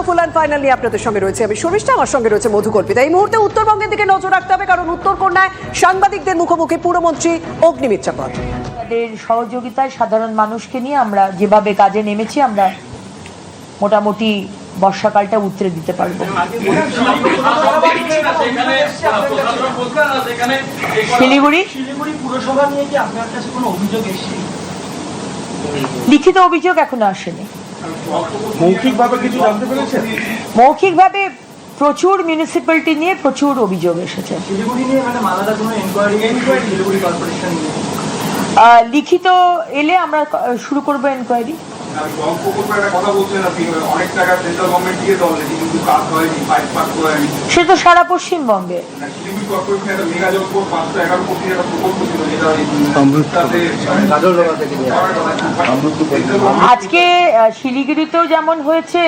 Full and final নিয়ে আপনাদের সঙ্গে রয়েছে আমি শর্মিষ্ঠা, আমার সঙ্গে রয়েছে মধুকল্পিতা। এই মুহূর্তে উত্তরবঙ্গের দিকে নজর রাখতে হবে, কারণ উত্তরকন্যায় সাংবাদিকদের মুখোমুখি পুরমন্ত্রী অগ্নিমিত্রা পদ। তাদের সহযোগিতায় সাধারণ মানুষকে নিয়ে আমরা যেভাবে কাজে নেমেছি, আমরা মোটামুটি বর্ষাকালটা উতরে দিতে পারবো। শিলিগুড়ি পুরসভা নিয়ে কি আপনার কাছে কোনো অভিযোগ এসেছে? লিখিত অভিযোগ এখনো আসেনি। মৌখিকভাবে কিছু জানতে পেরেছেন? মৌখিকভাবে প্রচুর মিউনিসিপ্যালিটি নিয়ে প্রচুর অভিযোগ এসেছে। শিলিগুড়ি নিয়ে মানে আলাদা কোনো এনকোয়ারি শিলিগুড়ি কর্পোরেশন নিয়ে লিখিত এলে আমরা শুরু করবো এনকোয়ারি। সে তো সারা পশ্চিমবঙ্গে। আজকে শিলিগুড়িতেও যেমন হয়েছে,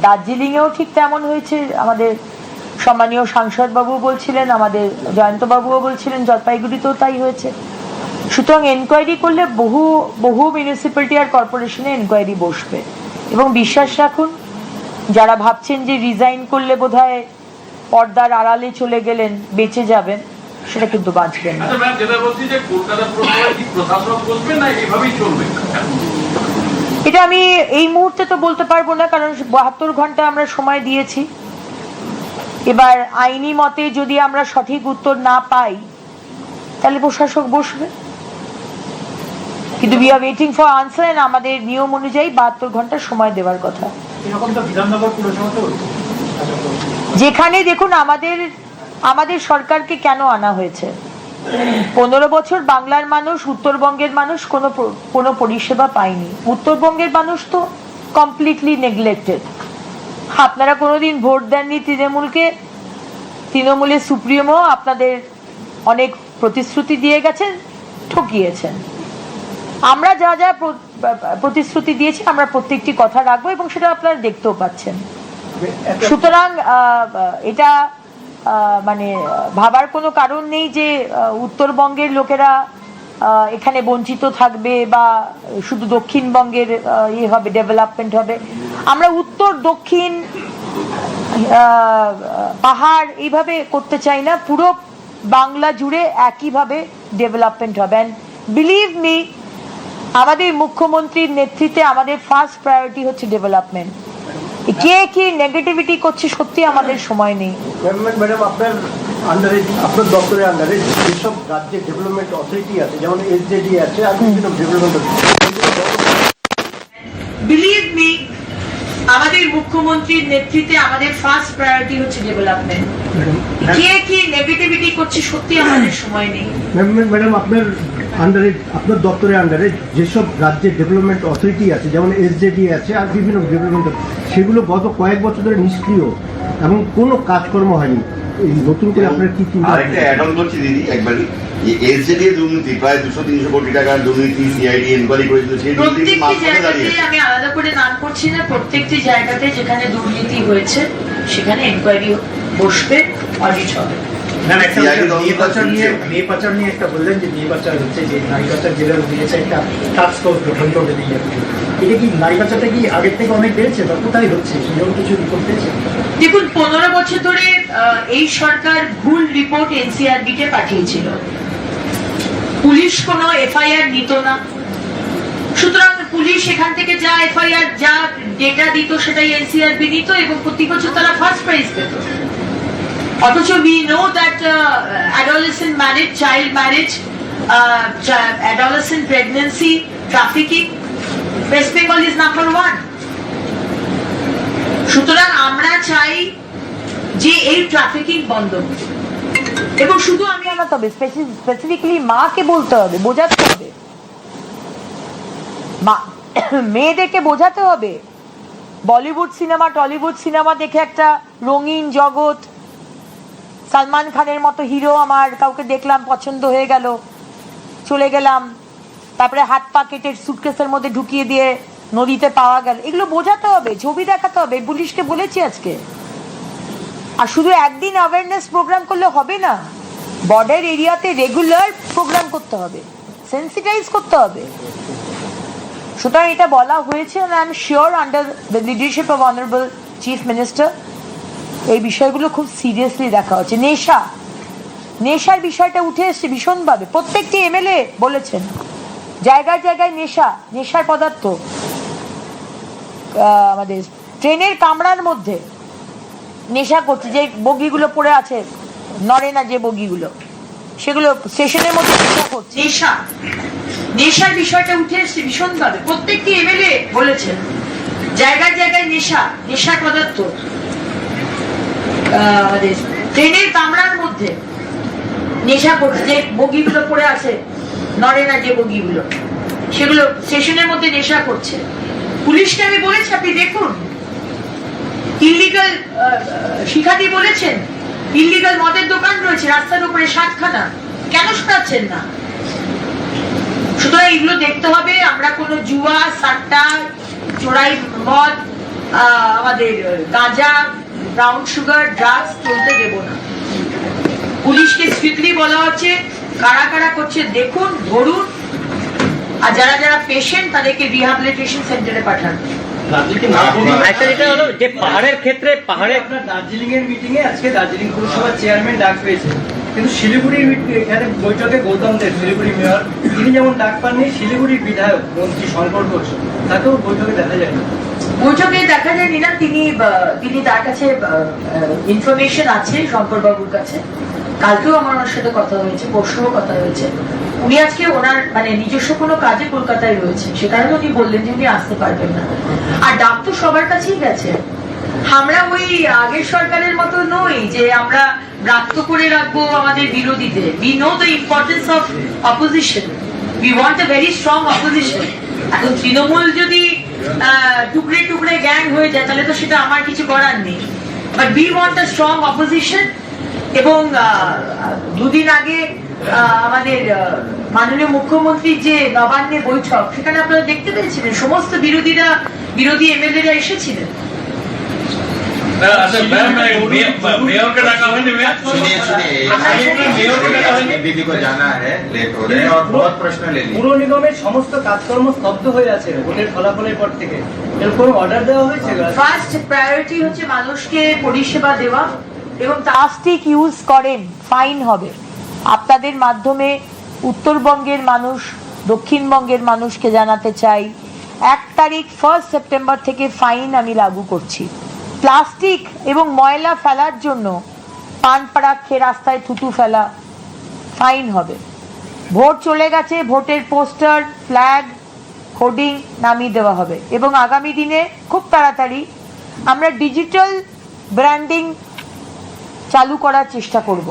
দার্জিলিং এও ঠিক তেমন হয়েছে। আমাদের সম্মানীয় সাংসদ বাবু বলছিলেন, আমাদের জয়ন্ত বাবুও বলছিলেন জলপাইগুড়িতেও তাই হয়েছে। সুতরাং এনকোয়ারি করলে বহু বহু মিউনিসিপ্যালিটি আর কর্পোরেশনে এনকোয়ারি বসবে। এবং বিশ্বাস রাখুন, যারা ভাবছেন যে রিজাইন করলে বোধহয় পর্দার আড়ালে চলে গেলেন, বেঁচে যাবেন, সেটা কিন্তু বাঁচবেন না। এটা আমি এই মুহূর্তে তো বলতে পারবো না, কারণ 72 ঘন্টা আমরা সময় দিয়েছি। এবার আইনি মতে যদি আমরা সঠিক উত্তর না পাই, তাহলে প্রশাসক বসবে। কিন্তু we are waiting for answer, and আমাদের নিয়ম অনুযায়ী 72 ঘন্টা সময় দেওয়ার কথা। এরকম তো বিধাননগর পুরসভাতে যেখানে দেখুন আমাদের সরকারকে কেন আনা হয়েছে, 15 বছর বাংলার মানুষ, উত্তরবঙ্গের মানুষ কোনো পরিষেবা পায়নি। উত্তরবঙ্গের মানুষ তো কমপ্লিটলি নেগলেক্টেড। আপনারা কোনোদিন ভোট দেননি তৃণমূলকে। তৃণমূলের সুপ্রিমো আপনাদের অনেক প্রতিশ্রুতি দিয়ে গেছেন, ঠকিয়েছেন। আমরা যা যা প্রতিশ্রুতি দিয়েছি, আমরা প্রত্যেকটি কথা রাখবো এবং সেটা আপনারা দেখতেও পাচ্ছেন। সুতরাং এটা মানে ভাবার কোনো কারণ নেই যে উত্তরবঙ্গের লোকেরা এখানে বঞ্চিত থাকবে বা শুধু দক্ষিণবঙ্গের ইয়ে হবে, ডেভেলপমেন্ট হবে। আমরা উত্তর দক্ষিণ পাহাড় এইভাবে করতে চাই না, পুরো বাংলা জুড়ে একইভাবে ডেভেলপমেন্ট হবে। অ্যান্ড বিলিভ মি, আমাদের মুখ্যমন্ত্রীর নেতৃত্বে আমাদের ফার্স্ট প্রায়োরিটি হচ্ছে ডেভেলপমেন্ট। কে কি নেগেটিভিটি করছে, সত্যি আমাদের সময় নেই। ম্যাডাম, আপনার আন্ডারে, আপনার দপ্তরের আন্ডারে যেসব রাজ্যের ডেভেলপমেন্ট অথরিটি আছে, যেমন এসজেডি আছে আর বিভিন্ন ডেভেলপমেন্ট, বিলিভ মি, আমাদের মুখ্যমন্ত্রীর নেতৃত্বে আমাদের ফার্স্ট প্রায়োরিটি হচ্ছে ডেভেলপমেন্ট। কে কি নেগেটিভিটি করছে, সত্যি আমাদের সময় নেই। ম্যাডাম, আপনার আন্ডারে, আপনার দপ্তরের আন্ডারে যেসব রাজ্যের ডেভেলপমেন্ট অথরিটি আছে, যেমন এসজেডি আছে আর বিভিন্ন ডেভেলপমেন্ট, সেগুলো গত কয়েক বছর ধরে নিষ্ক্রিয় এবং কোনো কাজকর্ম হয়নি। এই নতুন করে আপনার কি চিন্তা? আরেকটা অ্যাড অন করছি দিদি, একবারই এসজেডি এর দুর্নীতি, প্রায় 200-300 কোটি টাকার দুর্নীতি সিআইডি এনকোয়ারি করেছিল। সেই দুর্নীতি মাঝখানে দাঁড়িয়ে, আমি আলাদা করে নাম করছি না, প্রত্যেকটি জায়গাতে যেখানে দুর্নীতি হয়েছে সেখানে এনকোয়ারি বসবে, অডিট হবে। মেয়ে পাচার নিয়ে একটা বললেন যে মেয়ে পাচার হচ্ছে, যে নারী পাচার জেলার দিয়েছে একটা টাস্ক ফোর্স গঠন করে দিয়ে। এটা কি নারী পাচারটা কি আগের থেকে অনেক বেড়েছে বা কোথায় হচ্ছে, সেরকম কিছু রিপোর্ট পেয়েছে? দেখুন, 15 বছর ধরে এই সরকার ভুল রিপোর্ট এনসিআরবি কে পাঠিয়েছিল। পুলিশ কোনো এফআইআর নিত না। সুতরাং পুলিশ এখান থেকে যা এফআইআর, যা ডেটা দিত, সেটাই এনসিআরবি নিত এবং প্রতি বছর তারা ফার্স্ট প্রাইজ পেত। অথচ we know that adolescent marriage, child marriage, adolescent pregnancy, trafficking, West Bengal is number 1. সুতরাং আমরা চাই যে এই ট্রাফিকিং বন্ধ হোক। এবং শুধু আমি আমার, তবে স্পেসিফিক্যালি মাকে বলতে হবে, বোঝাতে হবে, মেয়েদেরকে বোঝাতে হবে। বলিউড সিনেমা, টলিউড সিনেমা দেখে একটা রঙিন জগৎ, সালমান খানের মতো হিরো আমার কাউকে দেখলাম, পছন্দ হয়ে গেল, চলে গেলাম, তারপরে হাত পা কেটে সুটকেসের মধ্যে ঢুকিয়ে দিয়ে নদীতে পাওয়া গেল, এগুলো বোঝাতে হবে, ছবি দেখাতে হবে। পুলিশকে বলেছি আজকে। আর শুধু একদিন অ্যাওয়ারনেস প্রোগ্রাম করলে হবে না, বর্ডার এরিয়াতে রেগুলার প্রোগ্রাম করতে হবে, সেন্সিটাইজ করতে হবে। সুতরাং এটা বলা হয়েছে, and I am sure under the leadership of Honorable chief minister, এই বিষয়গুলো খুব সিরিয়াসলি দেখা হচ্ছে। নেশার বিষয়টা উঠে এসছে ভীষণভাবে, প্রত্যেকটি এমএলএ বলেছেন জায়গায় জায়গায় নেশার পদার্থ। আমাদের ট্রেনের কামরার মধ্যে নেশা করছে, যে বগিগুলো পড়ে আছে, নড়ে না যে বগিগুলো, সেগুলো স্টেশনের মধ্যে নেশা করছে। নেশার বিষয়টা উঠে এসছে ভীষণভাবে, প্রত্যেকটি এমএলএ বলেছেন জায়গায় জায়গায় নেশার পদার্থ। আমাদের ট্রেনের কামরার মধ্যে নেশা করছে, যে বগিগুলো পড়ে আছে, নড়ে না যে বগিগুলো, সেগুলো স্টেশনের মধ্যে নেশা করছে। পুলিশকে আমি বলেছি, আপনি দেখুন, ইলিগাল শিখাদি বলেছেন ইলিগাল মদের দোকান রয়েছে রাস্তার উপরে 7খানা, কেন সরাচ্ছেন না? সুতরাং এগুলো দেখতে হবে। আমরা কোনো জুয়া, সাট্টা, চোরাই মদ, আমাদের গাঁজা, ব্রাউন সুগার, ড্রাগস চলতে দেব না। পুলিশকে স্ট্রিক্টলি বলা হচ্ছে কারা কারা করছে দেখুন, ধরুন, আর যারা যারা পেশেন্ট তাদেরকে রিহ্যাবিলিটেশন সেন্টারে পাঠান। একটা যেটা হলো যে পাহাড়ের ক্ষেত্রে, পাহাড়ে আপনার দার্জিলিং এর মিটিং এ আজকে দার্জিলিং পৌরসভার চেয়ারম্যান ডাক পেয়েছে, কিন্তু শিলিগুড়ির এখানে বৈঠকে গৌতম দেব, শিলিগুড়ি মেয়র, তিনি যেমন ডাক পাননি, শিলিগুড়ির বিধায়ক মন্ত্রী শঙ্কর ঘোষ তাকেও বৈঠকে দেখা যায়নি। বৈঠকে দেখা যায়নি না, তিনি তার কাছে ইনফরমেশন আছে শঙ্কর বাবুর কাছে। কালকেও আমার ওনার সাথে কথা হয়েছে, পরশুও কথা হয়েছে। উনি আজকে ওনার মানে নিজস্ব কোনো কাজে কলকাতায় রয়েছে, সে কারণে উনি বললেন যে উনি আসতে পারবেন না। আর ডাক তো সবার কাছেই গেছে। আমরা ওই আগের সরকারের মতো নই যে আমরা ব্রাত্য করে রাখবো আমাদের বিরোধীদের। We know the importance of opposition, we want a very strong opposition. এখন তৃণমূল যদি টুকরে টুকরে গ্যাং হয়ে যায় তাহলে তো সেটা আমার কিছু করার নেই, but we want a strong opposition. এবং দুদিন আগে আমাদের মাননীয় মুখ্যমন্ত্রীর যে নবান্নে বৈঠক, সেখানে আপনারা দেখতে পেয়েছিলেন সমস্ত বিরোধী এমএলএরা এসেছিলেন। পুর নিগমের সমস্ত কাজকর্ম স্তব্ধ হয়ে আছে ভোটের ফলাফলের পর থেকে, এর কোনো অর্ডার দেওয়া হয়েছে? ফার্স্ট প্রায়োরিটি হচ্ছে মানুষকে পরিষেবা দেওয়া, এবং প্লাস্টিক ইউজ করেন ফাইন হবে। আপনাদের মাধ্যমে উত্তরবঙ্গের মানুষ, দক্ষিণবঙ্গের মানুষকে জানাতে চাই, 1 তারিখ 1 সেপ্টেম্বর থেকে ফাইন আমি লাগু করছি। প্লাস্টিক এবং ময়লা ফেলার জন্য পান পাড়া খেয়ে রাস্তায় থুতু ফেলা, ফাইন হবে। ভোট চলে গেছে, ভোটের পোস্টার, ফ্ল্যাগ, হোর্ডিং নামিয়ে দেওয়া হবে। এবং আগামী দিনে খুব তাড়াতাড়ি আমরা ডিজিটাল ব্র্যান্ডিং চালু করার চেষ্টা করব।